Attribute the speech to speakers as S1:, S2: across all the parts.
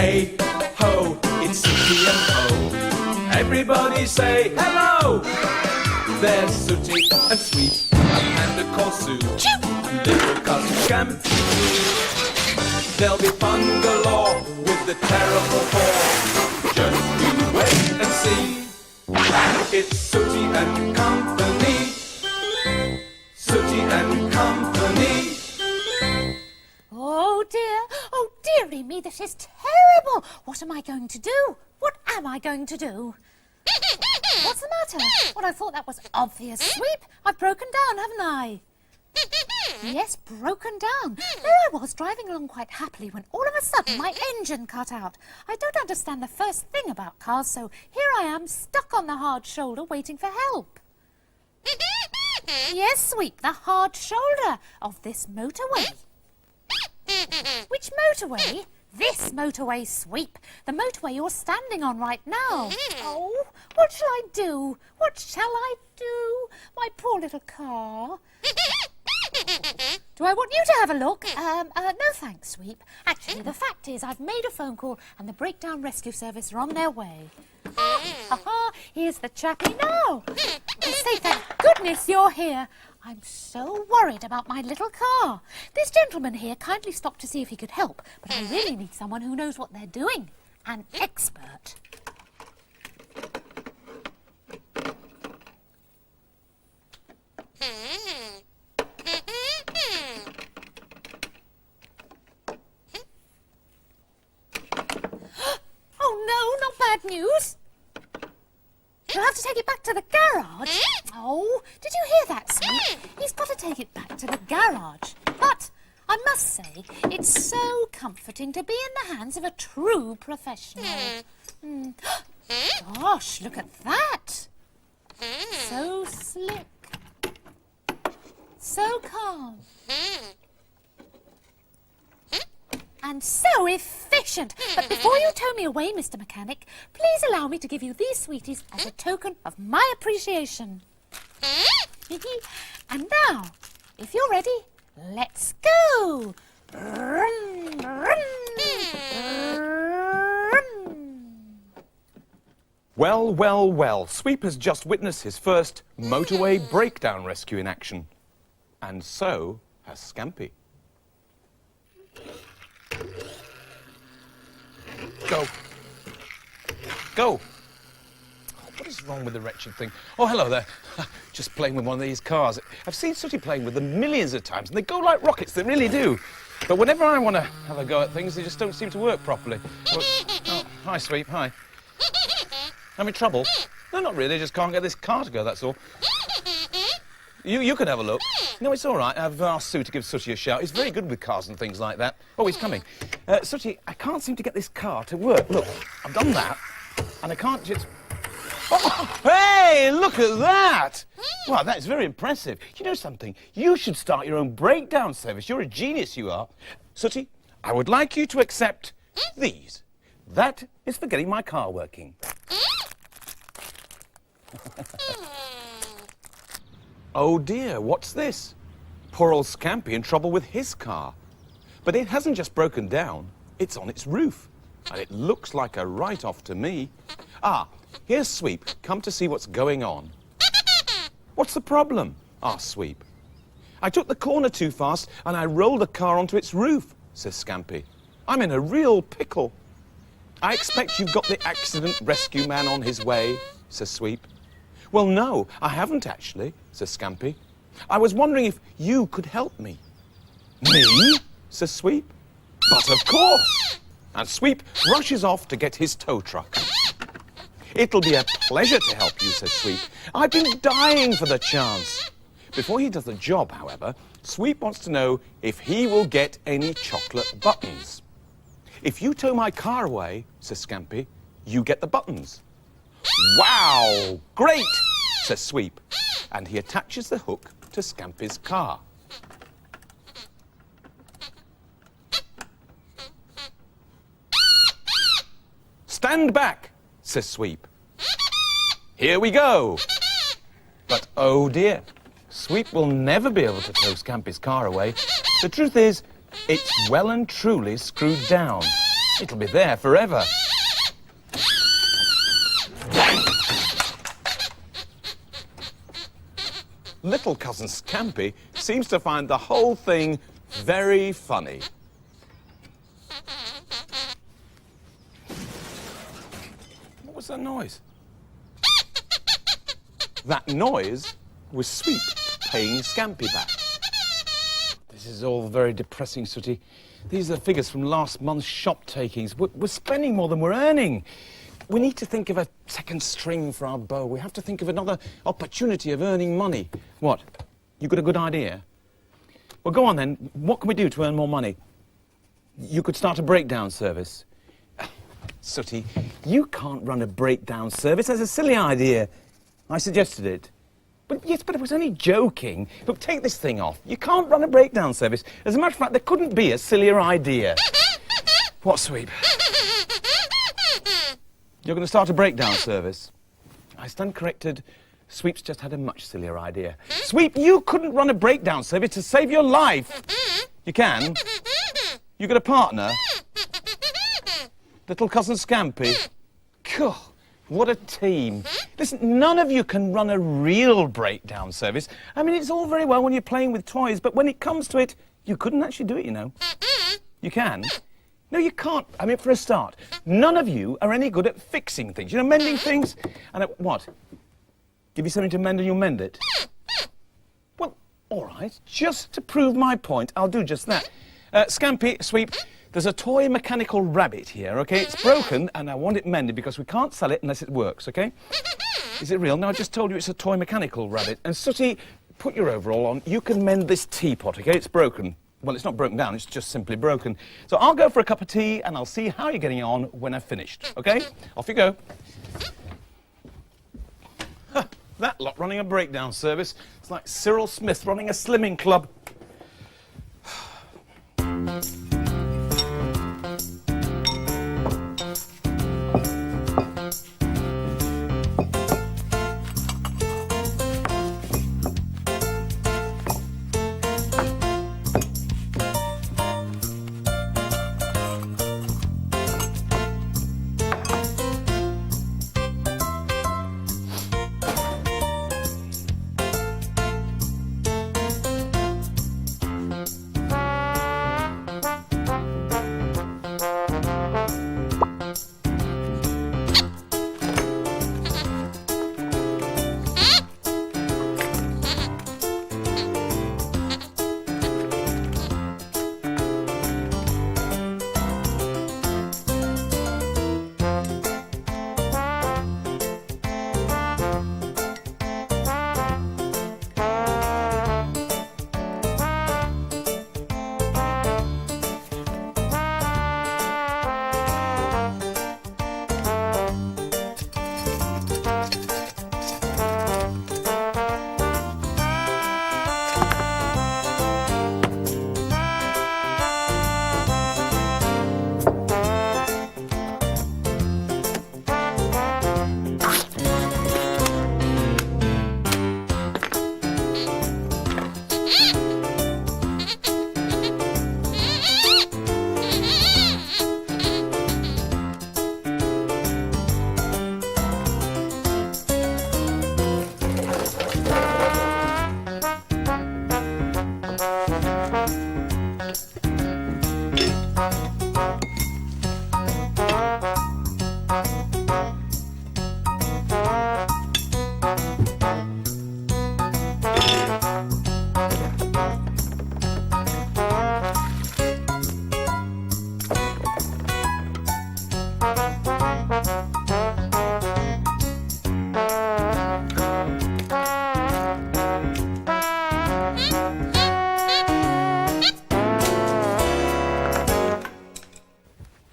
S1: Hey ho, it's Sooty and Ho. Everybody say hello. There's Sooty and Sweep, a panda called Sue, and little cousin Scampy. There'll be fun galore with the terrible four. Just you wait and see. It's Sooty and Company. Sooty and Company.
S2: Oh dearie me, this is terrible. What am I going to do? What am I going to do? What's the matter? Well, I thought that was obvious, Sweep. I've broken down, haven't I? Yes, broken down. There I was, driving along quite happily when all of a sudden my engine cut out. I don't understand the first thing about cars, so here I am, stuck on the hard shoulder, waiting for help. Yes, Sweep, the hard shoulder of this motorway. Which motorway? This motorway, Sweep. The motorway you're standing on right now. Oh, what shall I do? What shall I do? My poor little car. Do I want you to have a look? No thanks, Sweep. Actually, the fact is I've made a phone call and the Breakdown Rescue Service are on their way. Ha! Here's the chappie now. I say thank goodness you're here. I'm so worried about my little car. This gentleman here kindly stopped to see if he could help, but I really need someone who knows what they're doing. An expert. Oh no, not bad news. You'll have to take it back to the garage. Oh, did you hear that, Sweep? He's got to take it back to the garage. But I must say, it's so comforting to be in the hands of a true professional. Gosh, look at that. So slick. So calm. And so efficient. But before you tow me away, Mr. Mechanic, please allow me to give you these sweeties as a token of my appreciation. And now, if you're ready, let's go.
S3: Well, well, well. Sweep has just witnessed his first motorway breakdown rescue in action. And so has Scampy. Go. Go. Oh, what is wrong with the wretched thing? Oh, hello there. Just playing with one of these cars. I've seen Sooty playing with them millions of times, and they go like rockets, they really do. But whenever I want to have a go at things, they just don't seem to work properly. Oh, hi, Sweep, hi. Having trouble? No, not really, I just can't get this car to go, that's all. You can have a look. No, it's all right. I've asked Sue to give Sooty a shout. He's very good with cars and things like that. Oh, he's coming. Sooty, I can't seem to get this car to work. Look, I've done that, and I can't just... Oh, hey, look at that! Wow, that is very impressive. You know something? You should start your own breakdown service. You're a genius, you are. Sooty, I would like you to accept these. That is for getting my car working. Oh dear, what's this? Poor old Scampy in trouble with his car. But it hasn't just broken down, it's on its roof. And it looks like a write-off to me. Ah, here's Sweep, come to see what's going on. What's the problem? asked Sweep. I took the corner too fast and I rolled the car onto its roof, says Scampy. I'm in a real pickle. I expect you've got the accident rescue man on his way, says Sweep. Well, no, I haven't actually, says Scampy. I was wondering if you could help me. Me? says Sweep. But of course! And Sweep rushes off to get his tow truck. It'll be a pleasure to help you, says Sweep. I've been dying for the chance. Before he does the job, however, Sweep wants to know if he will get any chocolate buttons. If you tow my car away, says Scampy, you get the buttons. Wow! Great! says Sweep, and he attaches the hook to Scampy's car. Stand back, says Sweep. Here we go. But oh dear, Sweep will never be able to tow Scampy's car away. The truth is, it's well and truly screwed down. It'll be there forever. Little cousin Scampy seems to find the whole thing very funny. What was that noise? That noise was Sweep paying Scampy back. This is all very depressing, Sooty. These are the figures from last month's shop takings. We're spending more than we're earning. We need to think of a second string for our bow. We have to think of another opportunity of earning money. What? You got a good idea? Well, go on then. What can we do to earn more money? You could start a breakdown service. Sooty, you can't run a breakdown service. That's a silly idea. I suggested it. But yes, but it was only joking. Look, take this thing off. You can't run a breakdown service. As a matter of fact, there couldn't be a sillier idea. What, Sweep? You're going to start a breakdown service. I stand corrected. Sweep's just had a much sillier idea. Sweep, you couldn't run a breakdown service to save your life. You can. You got a partner? Little cousin Scampy? God, what a team. Listen, none of you can run a real breakdown service. I mean, it's all very well when you're playing with toys, but when it comes to it, you couldn't actually do it, you know. You can. No, you can't. I mean, for a start, none of you are any good at fixing things. You know, mending things. And what? Give you something to mend and you'll mend it? Well, all right. Just to prove my point, I'll do just that. Scampy, Sweep, there's a toy mechanical rabbit here, OK? It's broken and I want it mended because we can't sell it unless it works, OK? Is it real? No, I just told you it's a toy mechanical rabbit. And Sooty, put your overall on. You can mend this teapot, OK? It's broken. Well, it's not broken down, it's just simply broken. So I'll go for a cup of tea and I'll see how you're getting on when I've finished, OK? Off you go. Huh, that lot running a breakdown service. It's like Cyril Smith running a slimming club.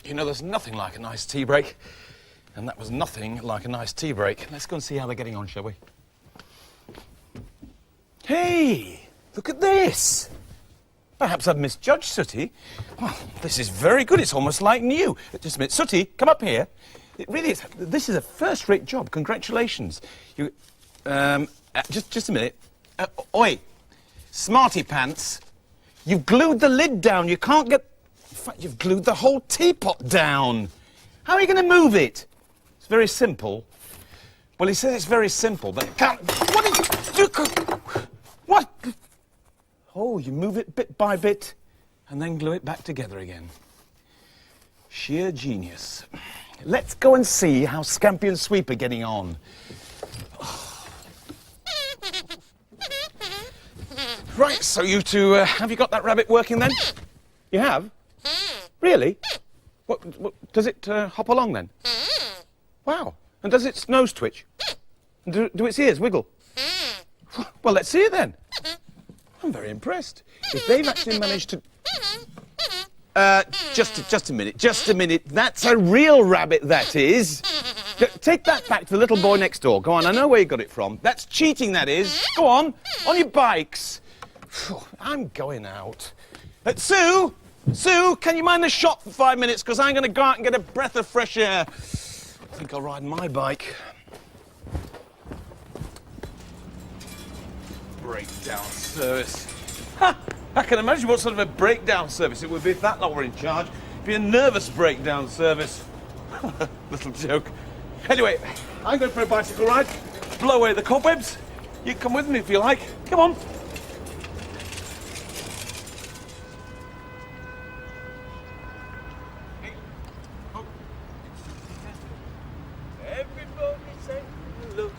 S3: You know, there's nothing like a nice tea break. And that was nothing like a nice tea break. Let's go and see how they're getting on, shall we? Hey, look at this. Perhaps I've misjudged Sooty. Well, this is very good. It's almost like new. Just a minute. Sooty, come up here. It really is. This is a first-rate job. Congratulations. You, just a minute. Oi, Smarty Pants. You've glued the lid down. You can't get... fact, you've glued the whole teapot down. How are you going to move it? It's very simple. Well, he says it's very simple, but it can't... What? Oh, you move it bit by bit and then glue it back together again. Sheer genius. Let's go and see how Scampy and Sweep are getting on. Right, so you two, have you got that rabbit working then? You have? Really? What does it hop along then? Wow. And does its nose twitch? And do its ears wiggle? Well, let's see it then. I'm very impressed. If they've actually managed to... just a minute. That's a real rabbit, that is. Take that back to the little boy next door. Go on, I know where you got it from. That's cheating, that is. Go on your bikes. I'm going out. Sue, can you mind the shop for 5 minutes? Because I'm going to go out and get a breath of fresh air. I think I'll ride my bike. Breakdown service. Ha! I can imagine what sort of a breakdown service it would be if that lot were in charge. It'd be a nervous breakdown service. Little joke. Anyway, I'm going for a bicycle ride. Blow away the cobwebs. You come with me if you like. Come on. Everybody say hello.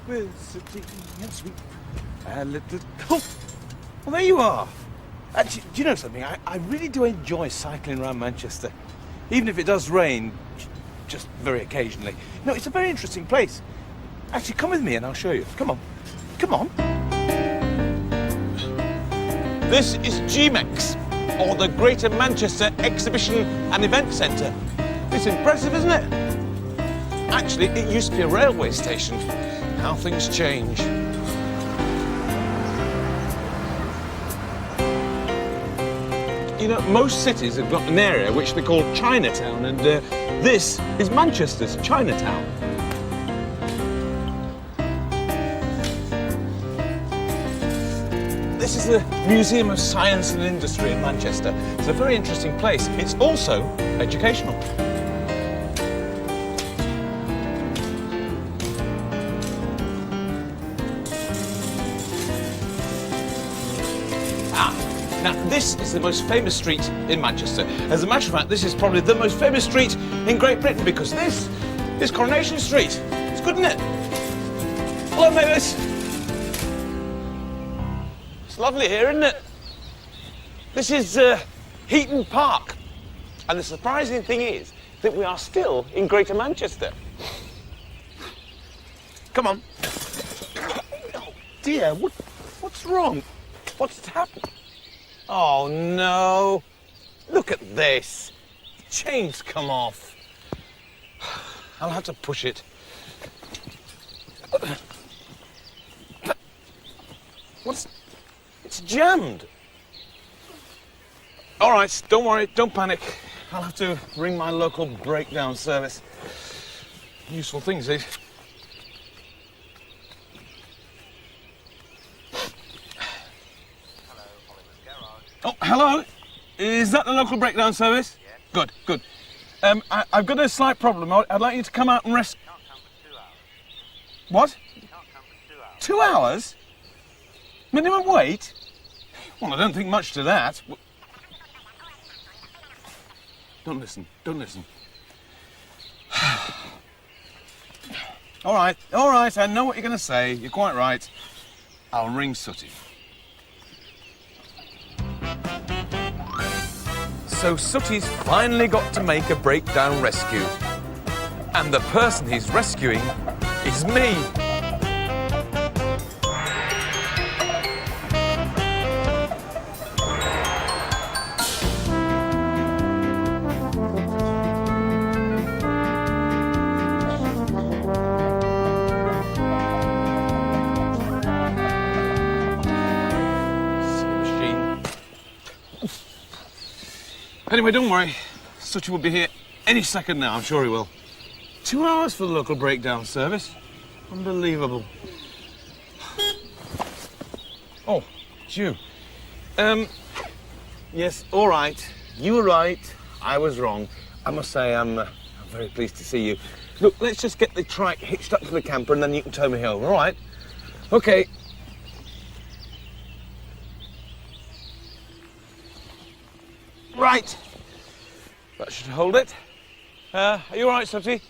S3: With Sooty and Sweep. A little... Oh! Well, there you are. Actually, do you know something? I really do enjoy cycling around Manchester. Even if it does rain, just very occasionally. No, it's a very interesting place. Actually, come with me and I'll show you. Come on. Come on. This is GMEX, or the Greater Manchester Exhibition and Event Centre. It's impressive, isn't it? Actually, it used to be a railway station. How things change. You know, most cities have got an area which they call Chinatown, and this is Manchester's Chinatown. This is the Museum of Science and Industry in Manchester. It's a very interesting place. It's also educational. Now, this is the most famous street in Manchester. As a matter of fact, this is probably the most famous street in Great Britain because this is Coronation Street. It's good, isn't it? Hello, neighbours. It's lovely here, isn't it? This is Heaton Park. And the surprising thing is that we are still in Greater Manchester. Come on. Oh, dear, what's wrong? What's happened? Oh, no. Look at this. The chain's come off. I'll have to push it. It's jammed. All right, don't worry, don't panic. I'll have to ring my local breakdown service. Useful things, these. Oh, hello. Is that the local breakdown service? Yes. Good, good. I've got a slight problem. I'd like you to come out and rescue...
S4: You can't come for 2 hours.
S3: What?
S4: You can't come for 2 hours.
S3: 2 hours? Minimum wait? Well, I don't think much to that. Don't listen, don't listen. All right, I know what you're going to say. You're quite right. I'll ring Sooty. So Sooty's finally got to make a breakdown rescue. And the person he's rescuing is me. Anyway, don't worry. Sooty will be here any second now, I'm sure he will. 2 hours for the local breakdown service. Unbelievable. Oh, it's you. Yes, all right. You were right. I was wrong. I must say, I'm very pleased to see you. Look, let's just get the trike hitched up to the camper and then you can tow me home, all right? Okay. Right. That should hold it. Are you all right, Sooty?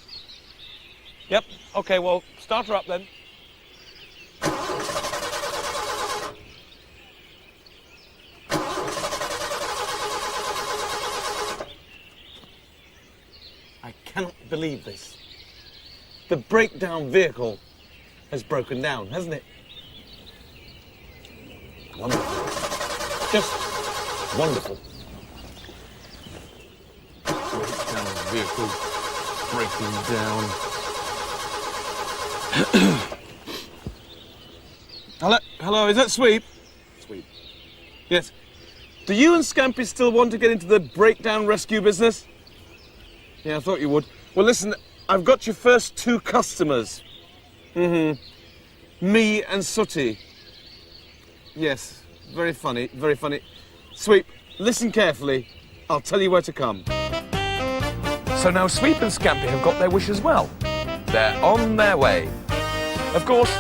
S3: Yep. Okay, well, start her up then. I cannot believe this. The breakdown vehicle has broken down, hasn't it? Wonderful. Just wonderful. Breakdown vehicle breaking down. Hello, is that Sweep? Sweep. Yes. Do you and Scampy still want to get into the breakdown rescue business? Yeah, I thought you would. Well, listen, I've got your first 2 customers. Me and Sooty. Yes, very funny, very funny. Sweep, listen carefully. I'll tell you where to come. So now Sweep and Scampy have got their wish as well. They're on their way. Of course,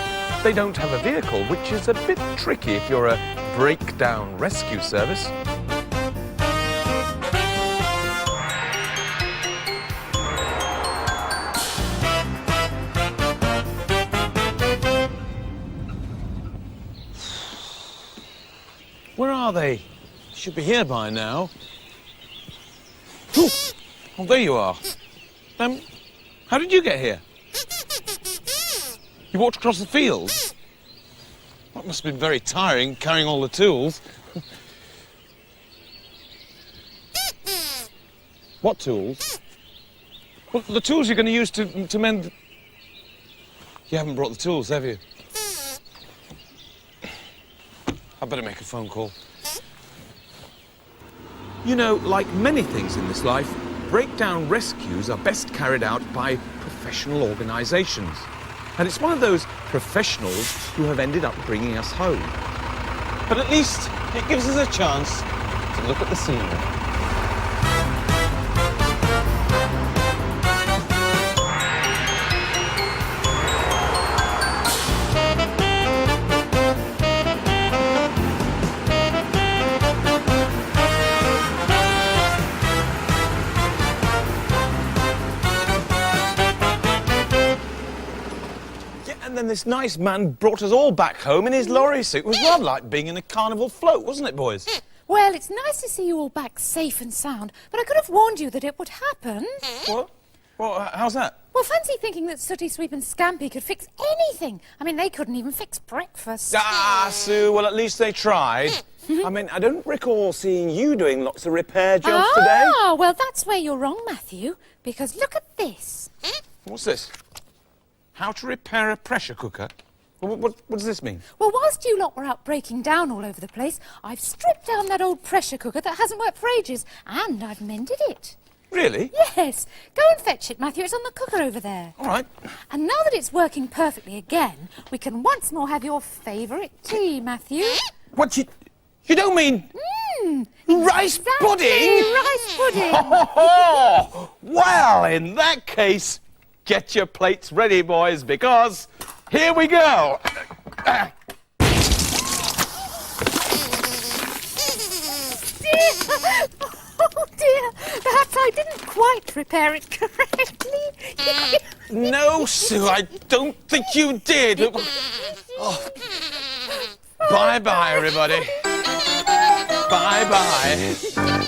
S3: they don't have a vehicle, which is a bit tricky if you're a breakdown rescue service. Where are they? Should be here by now. Ooh. Oh, there you are. How did you get here? You walked across the fields? That must have been very tiring, carrying all the tools. What tools? Well, the tools you're going to use to mend... You haven't brought the tools, have you? I better make a phone call. You know, like many things in this life, breakdown rescues are best carried out by professional organisations. And it's one of those professionals who have ended up bringing us home. But at least it gives us a chance to look at the scenery. And then this nice man brought us all back home in his lorry suit. It was rather like being in a carnival float, wasn't it, boys?
S2: Well, it's nice to see you all back safe and sound, but I could have warned you that it would happen.
S3: What? Well, how's that?
S2: Well, fancy thinking that Sooty, Sweep and Scampy could fix anything. I mean, they couldn't even fix breakfast.
S3: Ah, Sue, well, at least they tried. I mean, I don't recall seeing you doing lots of repair jobs today.
S2: Ah, well, that's where you're wrong, Matthew, because look at this.
S3: What's this? How to repair a pressure cooker? What does this mean?
S2: Well, whilst you lot were out breaking down all over the place, I've stripped down that old pressure cooker that hasn't worked for ages, and I've mended it.
S3: Really?
S2: Yes. Go and fetch it, Matthew. It's on the cooker over there.
S3: All right.
S2: And now that it's working perfectly again, we can once more have your favourite tea, Matthew.
S3: What, you don't mean... rice
S2: Exactly,
S3: pudding?
S2: rice pudding.
S3: Well, in that case, get your plates ready, boys, because here we go.
S2: Oh dear, perhaps I didn't quite repair it correctly.
S3: No, Sue, I don't think you did. Oh. Bye-bye, everybody. Bye-bye.